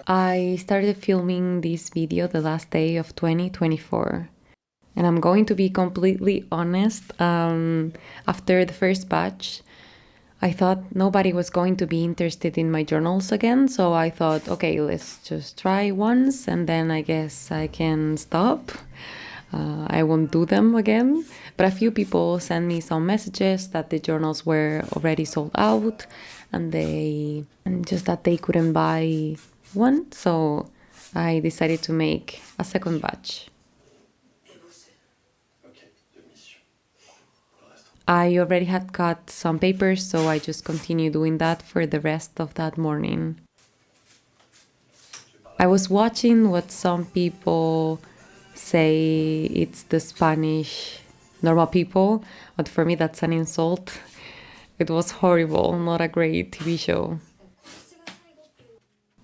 I started filming this video the last day of 2024. And I'm going to be completely honest. After the first batch, I thought nobody was going to be interested in my journals again. So I thought, okay, let's just try once and then I guess I can stop. I won't do them again. But a few people sent me some messages that the journals were already sold out and just that they couldn't buy one. So I decided to make a second batch. I already had cut some papers, so I just continued doing that for the rest of that morning. I was watching what some people say it's the Spanish normal people, but for me that's an insult. It was horrible, not a great TV show.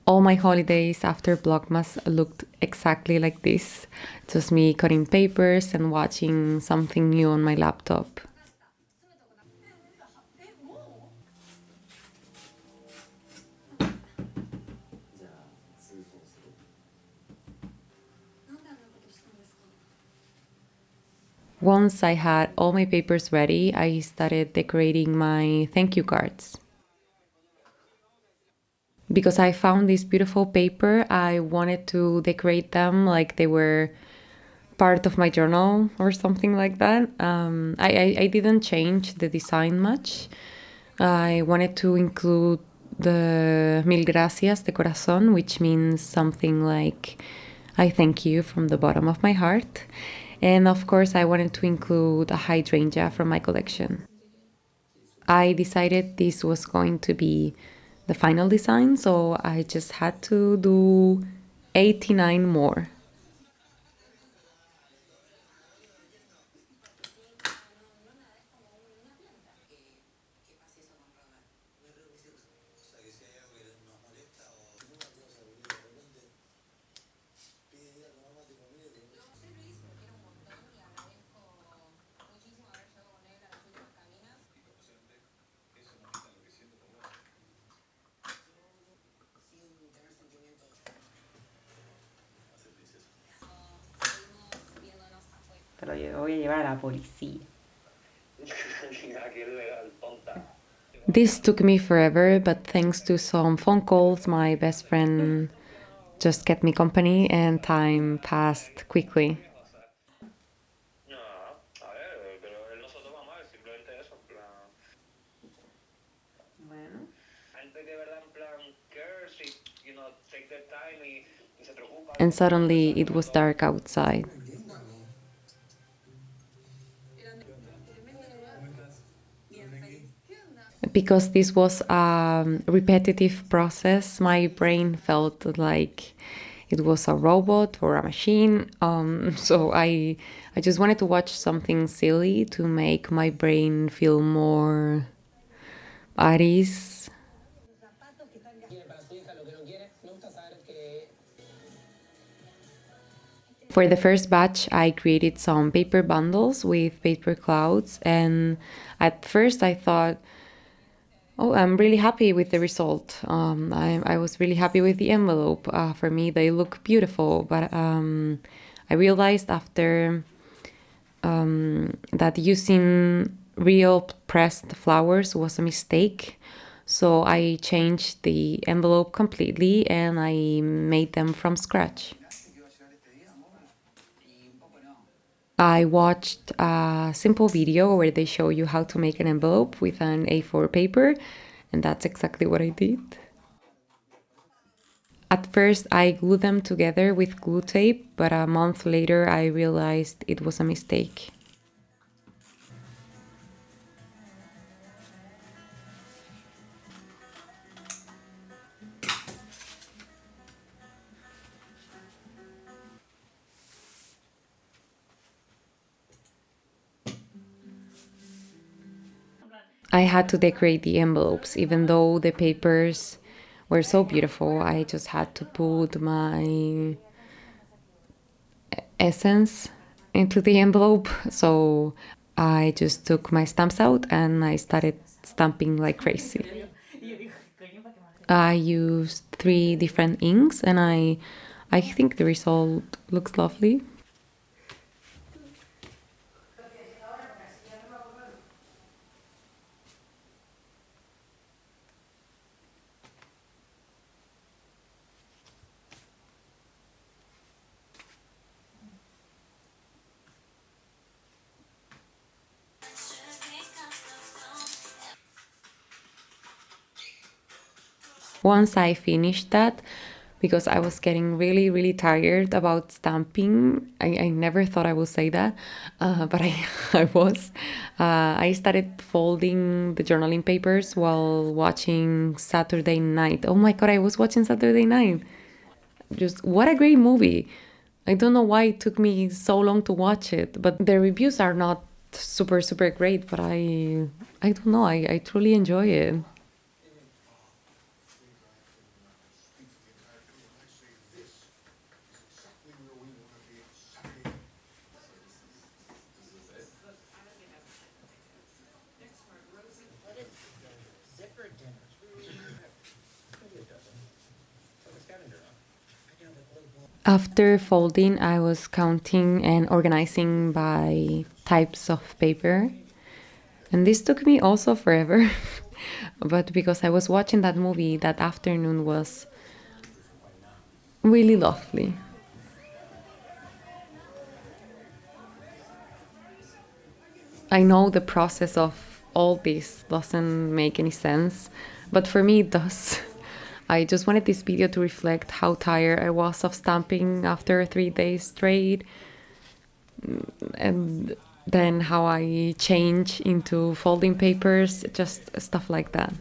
All my holidays after Vlogmas looked exactly like this. Just me cutting papers and watching something new on my laptop. Once I had all my papers ready, I started decorating my thank you cards. Because I found this beautiful paper, I wanted to decorate them like they were part of my journal or something like that. I didn't change the design much. I wanted to include the mil gracias de corazón, which means something like I thank you from the bottom of my heart. And of course, I wanted to include a hydrangea from my collection. I decided this was going to be the final design, so I just had to do 89 more. Te lo voy a llevar a la policía. This took me forever, but thanks to some phone calls, my best friend just kept me company and time passed quickly. And suddenly it was dark outside. Because this was a repetitive process, my brain felt like it was a robot or a machine. So I just wanted to watch something silly to make my brain feel more at ease. For the first batch, I created some paper bundles with paper clouds, and at first I thought, oh, I'm really happy with the result. I was really happy with the envelope. For me, they look beautiful, but I realized after that using real pressed flowers was a mistake. So I changed the envelope completely and I made them from scratch. I watched a simple video where they show you how to make an envelope with an A4 paper, and that's exactly what I did. At first, I glued them together with glue tape, but a month later, I realized it was a mistake. I had to decorate the envelopes, even though the papers were so beautiful. I just had to put my essence into the envelope. So I just took my stamps out and I started stamping like crazy. I used three different inks, and I think the result looks lovely. Once I finished that, because I was getting really, really tired about stamping, I never thought I would say that, but I was. I started folding the journaling papers while watching Saturday Night. Oh my god, I was watching Saturday Night. Just what a great movie. I don't know why it took me so long to watch it, but the reviews are not super, super great, but I don't know, I truly enjoy it. After folding, I was counting and organizing by types of paper. And this took me also forever. But because I was watching that movie, that afternoon was really lovely. I know the process of all this doesn't make any sense, but for me it does. I just wanted this video to reflect how tired I was of stamping after 3 days straight, and then how I change into folding papers, just stuff like that.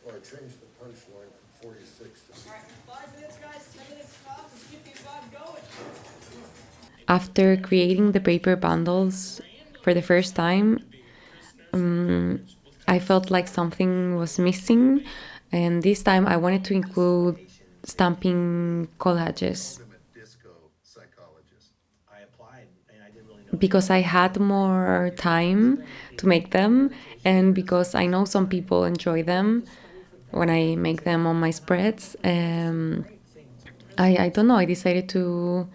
Well, I changed the punchline from 46 to 60. 5 minutes, guys, 10 minutes tops. Let's keep these vibes going. After creating the paper bundles for the first time, I felt like something was missing, and this time I wanted to include stamping collages Disco psychologist. because I had more time to make them, and because I know some people enjoy them when I make them on my spreads. I don't know. I decided to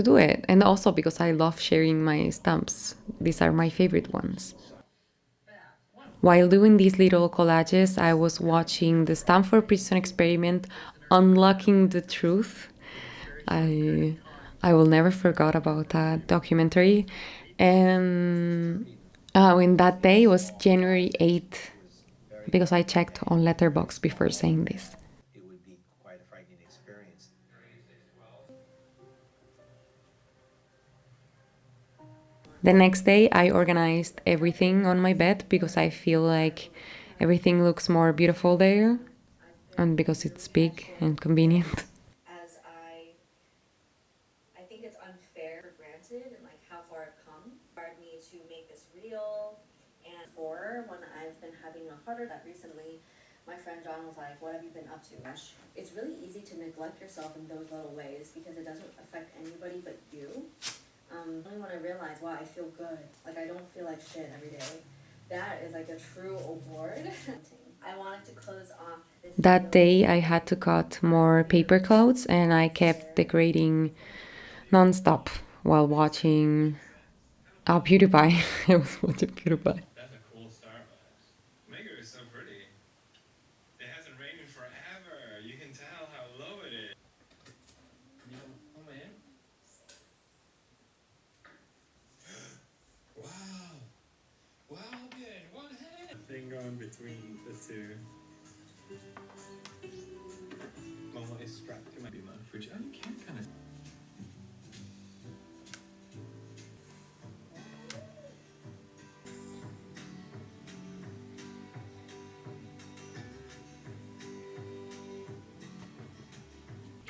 do it, and also because I love sharing my stamps. These are my favorite ones. While doing these little collages, I was watching the Stanford Prison Experiment, Unlocking the Truth. I I will never forget about that documentary. And in that day was January 8th, because I checked on Letterbox before saying this. It would be quite a frightening experience. The next day, I organized everything on my bed because I feel like everything looks more beautiful there, and because it's big and convenient. That day, I had to cut more paper clouds, and I kept decorating nonstop while watching PewDiePie. I was watching PewDiePie.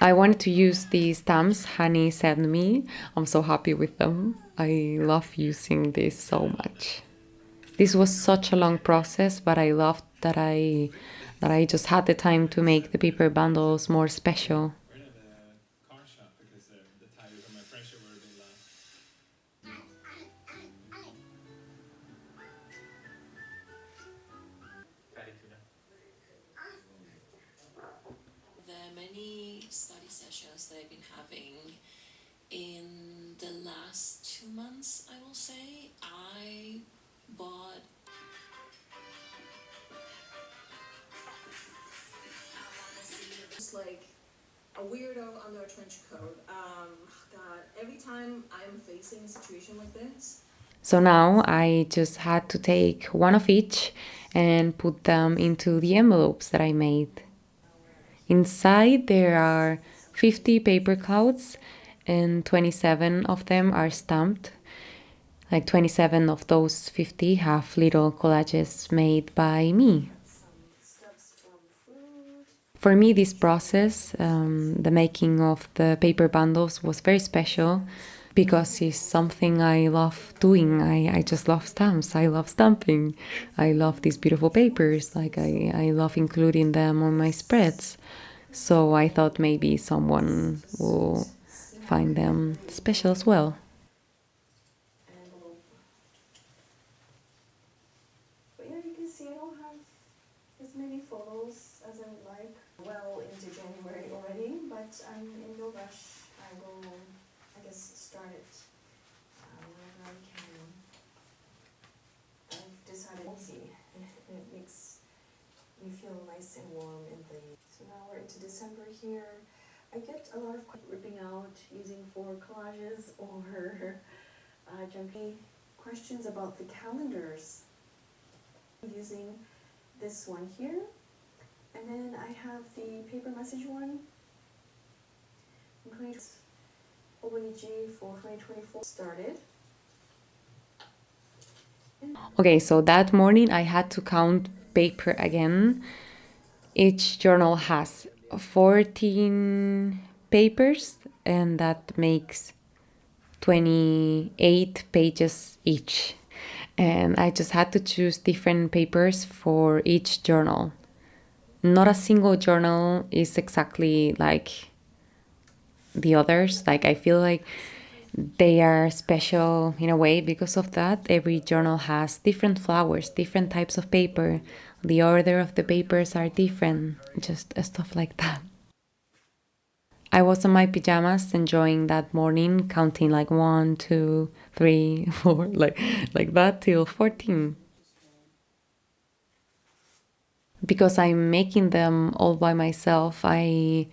I wanted to use these stamps Hanny sent me. I'm so happy with them. I love using this so much. This was such a long process, but I loved that I just had the time to make the paper bundles more special. We're in a car shop because the tires on my French were a bit low. The many study sessions that I've been having in the last 2 months, I will say, I bought Just like a weirdo under a trench coat. God, every time I'm facing a situation like this, So now I just had to take one of each and put them into the envelopes that I made. Inside there are 50 paper clouds and 27 of them are stamped. Like 27 of those 50 have little collages made by me. some stuffs from food. For me, this process, the making of the paper bundles, was very special because it's something I love doing. I just love stamps. I love stamping. I love these beautiful papers. Like I love including them on my spreads. So I thought maybe someone will find them special as well. Envelope. But yeah, you can see I don't have as many photos as I would like. Well into January already, but I'm in no rush. I will, I guess, start it whenever I can. I've decided to see, and it makes me feel nice and warm in the. So now we're into December here. I get a lot of ripping out using for collages or junky questions about the calendars. Using this one here, and then I have the paper message one. I'm going to OEG for 2024 started. Okay, so that morning I had to count paper again. Each journal has 14 papers, and that makes 28 pages each. And I just had to choose different papers for each journal. Not a single journal is exactly like the others. Like, I feel like they are special in a way because of that. Every journal has different flowers, different types of paper. The order of the papers are different, just stuff like that. I was in my pajamas enjoying that morning, counting like 1, 2, 3, 4, like that till 14. Because I'm making them all by myself, I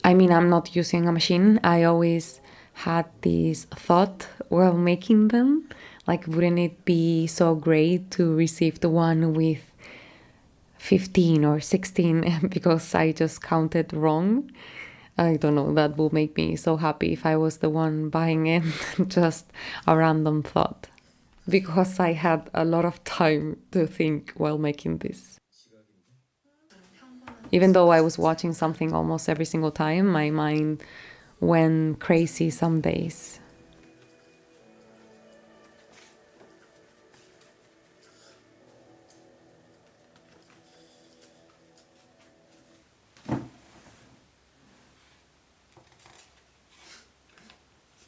mean, I'm not using a machine. I always had this thought while making them, like, wouldn't it be so great to receive the one with 15 or 16 because I just counted wrong? I don't know, that would make me so happy if I was the one buying it, just a random thought. Because I had a lot of time to think while making this. Even though I was watching something almost every single time, my mind went crazy some days.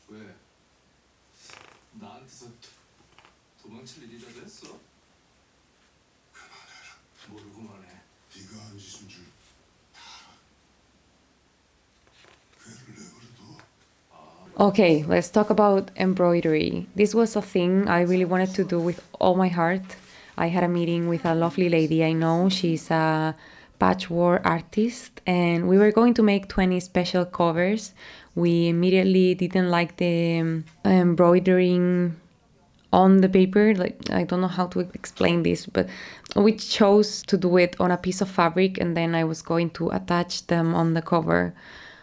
왜? 나한테서 도망칠 일이라도 했어? 그만해라. 모르고만 해. 네가 한 짓인 줄 다 알아. 괴를 내버려둬. Okay, let's talk about embroidery. This was a thing I really wanted to do with all my heart. I had a meeting with a lovely lady I know. She's a patchwork artist, and we were going to make 20 special covers. We immediately didn't like the embroidering on the paper. Like, I don't know how to explain this, but we chose to do it on a piece of fabric, and then I was going to attach them on the cover.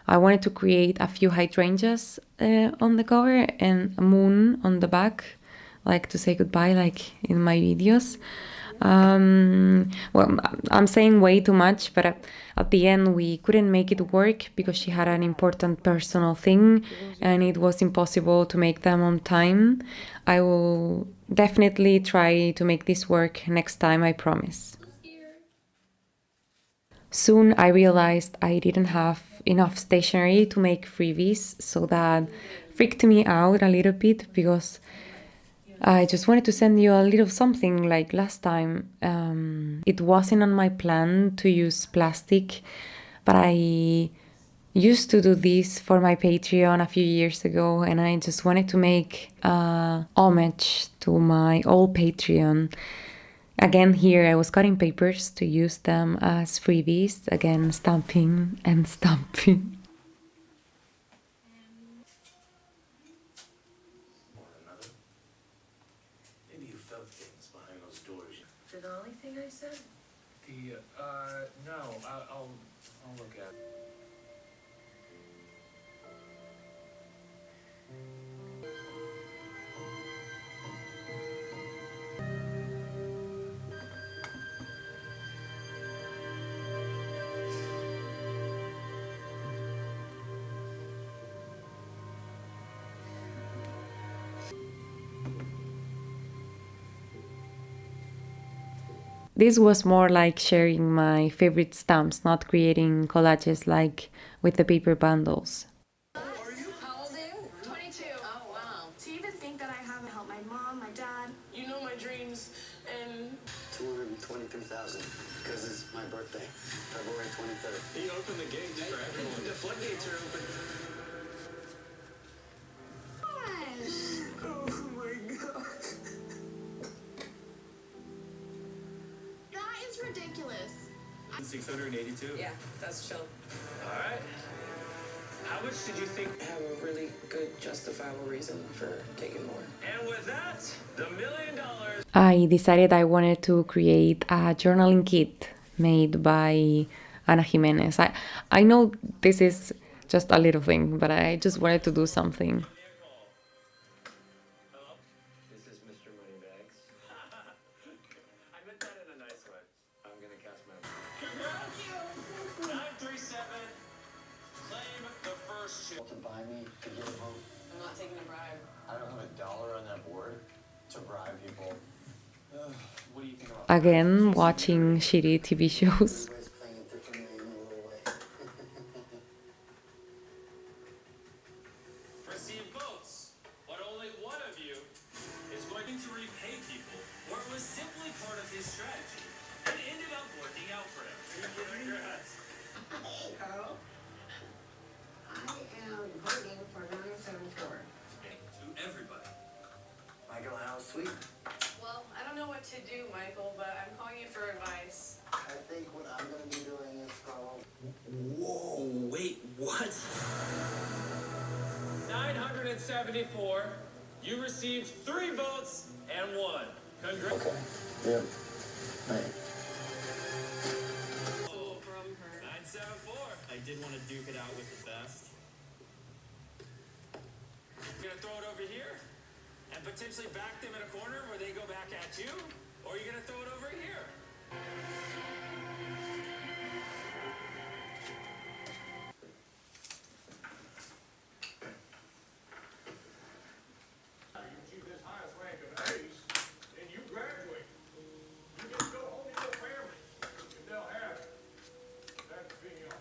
I wanted to create a few hydrangeas on the cover and a moon on the back, like to say goodbye, like in my videos. Well, I'm saying way too much, but at the end we couldn't make it work because she had an important personal thing and it was impossible to make them on time. I will definitely try to make this work next time, I promise. Soon I realized I didn't have enough stationery to make freebies, so that freaked me out a little bit because I just wanted to send you a little something like last time. It wasn't on my plan to use plastic, but I used to do this for my Patreon a few years ago, and I just wanted to make a homage to my old Patreon. Again, here I was cutting papers to use them as freebies, again stamping and stamping. Maybe you felt things behind those doors. The only thing I said? No, I'll look at it. This was more like sharing my favorite stamps, not creating collages like with the paper bundles. How old are you? 22. Oh, wow. To even think that I haven't helped my mom, my dad, You know my dreams, and 223,000, because it's my birthday, February 23rd. You open the gates for everyone. the floodgates are open. oh my gosh. That is ridiculous. 682? Yeah, that's chill. All right. How much did you think? I have a really good justifiable reason for taking more. And with that, the $1 million. I decided I wanted to create a journaling kit made by Ana Jimenez. I know this is just a little thing, but I just wanted to do something. Hello? This is Mr. Moneybags. I meant that in a nice way. I'm gonna cast my... 937. Claim the first ship. To buy me to get a home. I'm not taking a bribe. I don't have $1 on that board to bribe people. What do you think about Again, watching shitty TV shows. everybody's playing it differently in a little way? Receive votes, but only one of you is going to repay people, or it was simply part of his strategy and ended up working out for him. Congrats. Carl, I am voting for 974. To everybody. Michael, how sweet. Well, I don't know what to do, Michael, but I'm calling you for advice. I think what I'm gonna be doing is probably... Whoa, wait, what? 974. You received 3 votes and 1. Congrats. Okay. Yep. Hey. From her. 974. I did want to duke it out with the best. You're gonna throw it over here and potentially back them in a corner where they go back at you, or you're gonna throw it over here. You achieve this highest rank of ace, and you graduate. You get to go home to your family, and they'll have it. That's being all.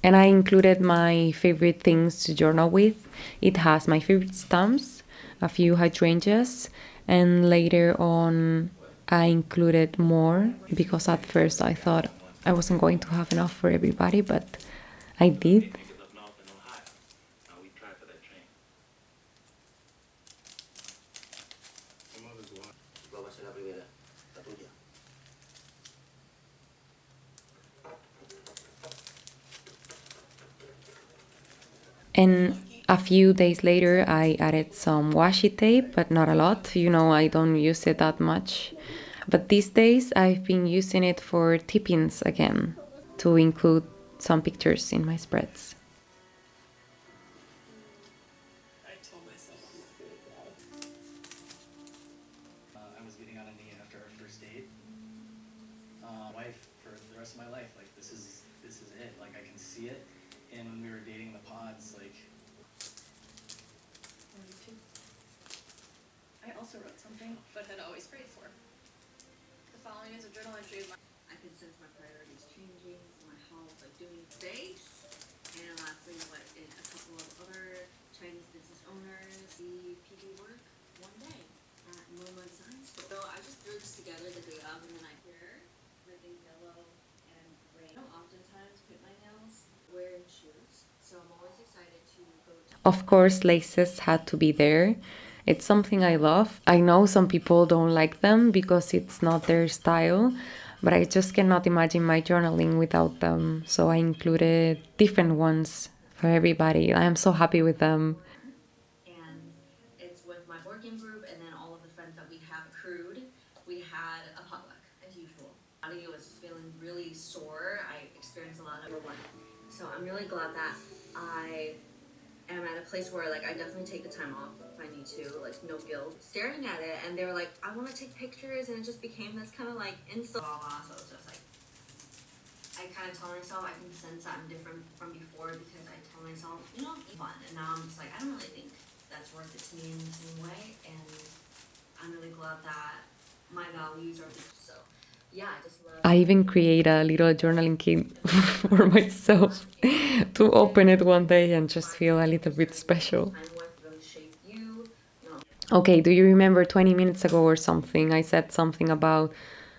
And I included my favorite things to journal with. It has my favorite stamps, a few hydrangeas, and later on I included more because at first I thought I wasn't going to have enough for everybody, but I did. Up north in Ohio. We tried for that train. ¿Cuál va a ser la primera? La tuya. And a few days later, I added some washi tape, but not a lot. You know, I don't use it that much. But these days, I've been using it for tip-ins again, to include some pictures in my spreads. I told myself I'm not good at that. I was getting on a knee after our first date. Wife for the rest of my life. Like this is it. Like I can see it. And when we were dating the pods, like I also wrote something, but had always prayed for. The following is a journal entry of my. I can sense my priorities changing, my health, like doing space. And lastly, what in a couple of other Chinese business owners, the PD work one day at MoMA Design School. So I just threw this together the day of, and then I wear everything yellow and gray. I don't oftentimes paint my nails wearing shoes, so I'm always excited to go to. Of course, laces had to be there. It's something I love. I know some people don't like them because it's not their style, but I just cannot imagine my journaling without them. So I included different ones for everybody. I am so happy with them. And it's with my working group and then all of the friends that we have accrued. We had a potluck as usual. My body was feeling really sore. I experienced a lot of overwhelm. So I'm really glad that I am at a place where like I definitely take the time off if I need to, like no guilt. Staring at it and they were like, I want to take pictures, and it just became this kind of like instant. So it's just like I kind of tell myself I can sense that I'm different from before because I tell myself, you know, it's fun. And now I'm just like, I don't really think that's worth it to me in the same way. And I'm really glad that my values are so. Yeah, I just love. I even create a little journaling kit for myself to open it one day and just feel a little bit special. Okay, do you remember 20 minutes ago or something? I said something about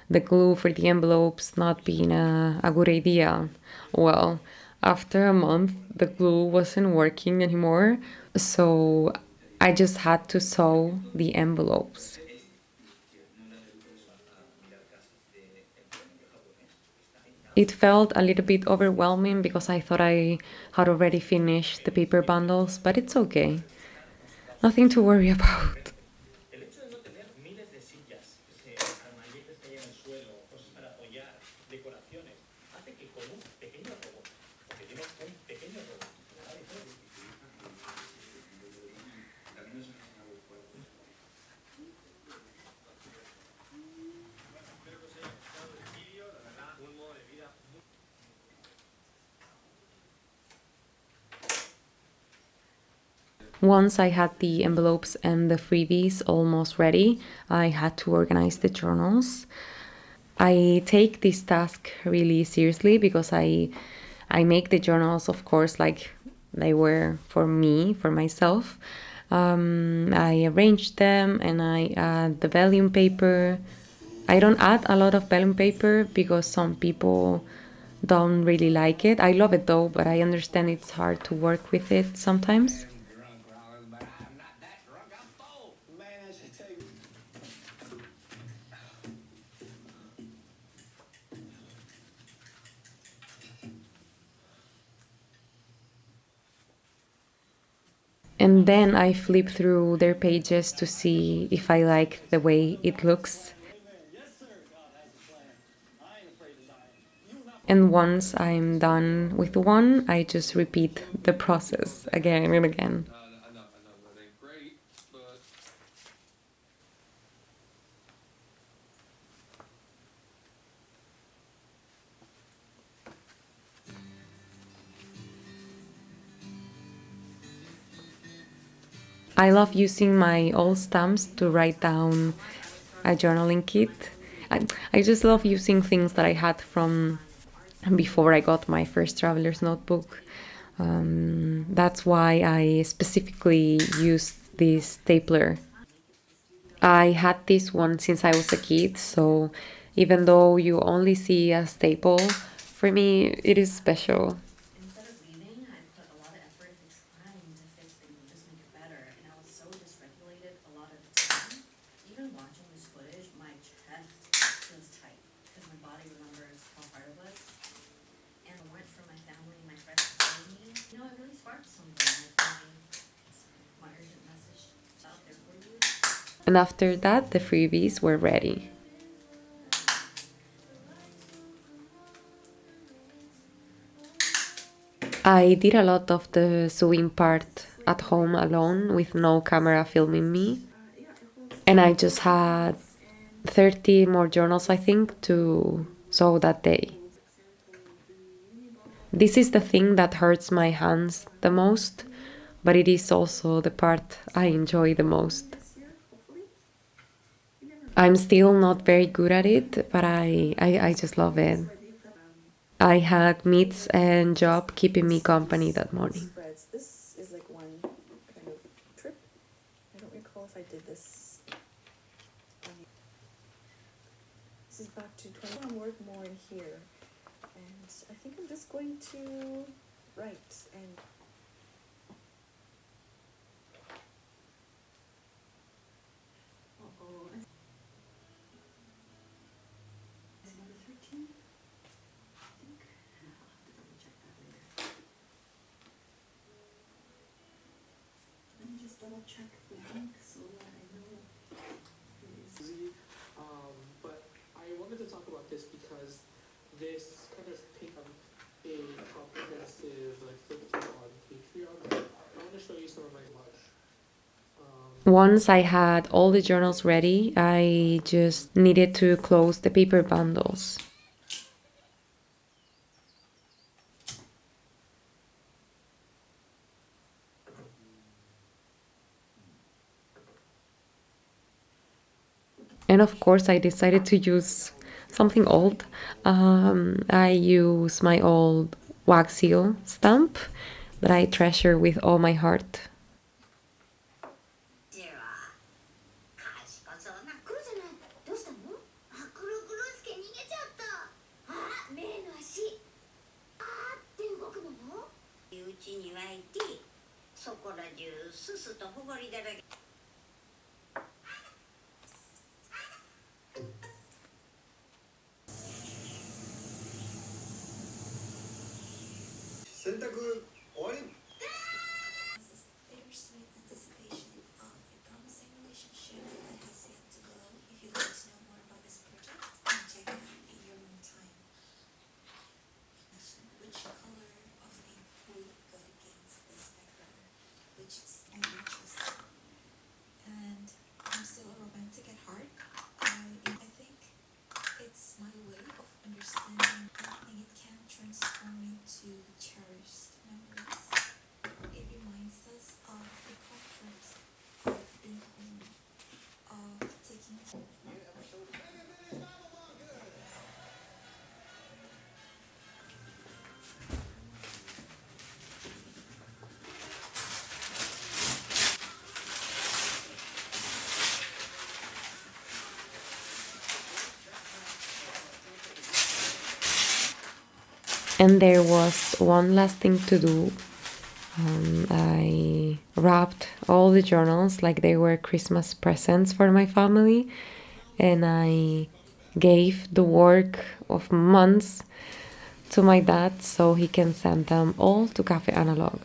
the glue for the envelopes not being a good idea. Well, after a month, the glue wasn't working anymore, so I just had to sew the envelopes. It felt a little bit overwhelming because I thought I had already finished the paper bundles, but it's okay. Nothing to worry about. El hecho de no tener miles de sillas, armalletes que hay en el suelo, cosas para apoyar, decoraciones, hace que con un pequeño robot, porque tiene un pequeño robot, Once I had the envelopes and the freebies almost ready, I had to organize the journals. I take this task really seriously because I make the journals, of course, like they were for me, for myself. I arrange them and I add the vellum paper. I don't add a lot of vellum paper because some people don't really like it. I love it though, but I understand it's hard to work with it sometimes. And then I flip through their pages to see if I like the way it looks. And once I'm done with one, I just repeat the process again and again. I love using my old stamps to write down a journaling kit. I just love using things that I had from before I got my first traveler's notebook. That's why I specifically used this stapler. I had this one since I was a kid, so even though you only see a staple, for me it is special. Instead of leaving, I put a lot of effort into trying to fix things and just make it better. And I was so dysregulated a lot of the time. Even watching this footage, my chest feels tight because my body remembers how hard it was. And I went from my family, my friends told me, you know, it really sparked something. My urgent message out there for you. And after that, the freebies were ready. I did a lot of the sewing part at home alone with no camera filming me. And I just had 30 more journals, I think, to sew that day. This is the thing that hurts my hands the most, but it is also the part I enjoy the most. I'm still not very good at it, but I just love it. I had meets and job keeping me company that morning. This is like one kind of trip. I don't recall if I did this. This is back to 20. I want to work more in here. And I think I'm just going to write and is number 13? I think I'll have to double check that later. Let me just double check the link so that I know it is. But I wanted to talk about this because this kind of picked up a comprehensive like flip through on Patreon. I want to show you some of my collage. Once I had all the journals ready, I just needed to close the paper bundles. And of course, I decided to use something old. I use my old wax seal stamp that I treasure with all my heart. Bittersweet anticipation of a promising relationship that has yet to grow. If you'd like to know more about this project, then check it out in your own time. Which color of ink would go against this background? Which is interesting. And I'm still a romantic at heart. I think it's my way of understanding anything it can transform into cherished memories. It reminds us of the comfort of being home, of taking care. And there was one last thing to do. I wrapped all the journals like they were Christmas presents for my family, and I gave the work of months to my dad so he can send them all to Cafe Analog.